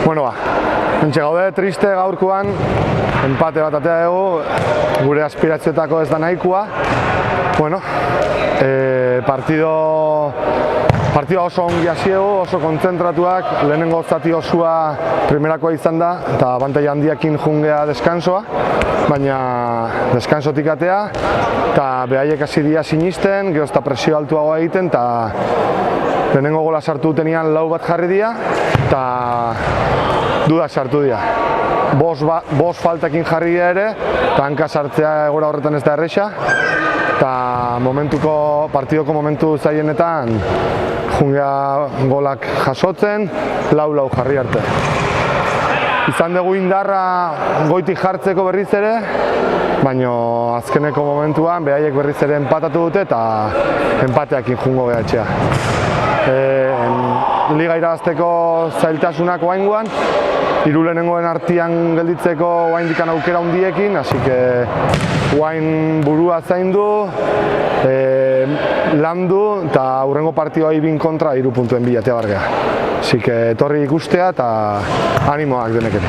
Bueno ba, entxe gaude triste gaurkoan, empate bat atea dugu, gure aspirazioetako ez da nahikoa. Bueno, partida oso ongi hasiegu, oso kontzentratuak, lehenengo zati osua primerakoa izan da, eta abantaila handiekin jungea deskansoa, baina deskansotik atea, eta behaiek hasi dira sinisten, gero eta presio altuagoa egiten, eta lehenengo gola sartu dutenean 4 bat jarri dira, eta dudak sartu dira. 5 faltakin jarri dira ere, eta hanka sartzea egora horretan ez da erresa, eta partidoko momentu zailenetan jungea golak jasotzen, 4-4 jarri arte. Izan dugu indarra goitik jartzeko berriz ere, baina azkeneko momentuan behaiek berriz ere empatatu dute eta empateakin jungo geha etxea. Liga irabazteko zailtasunak oaingoan, 3 lehenengoen artean gelditzeko oaindikan aukera handiekin, hasi que oain burua zaindu, landu eta hurrengo partidua 2 kontra 3 puntuen bilatea bargea. Hasi que etorri ikustea eta animoak deneken.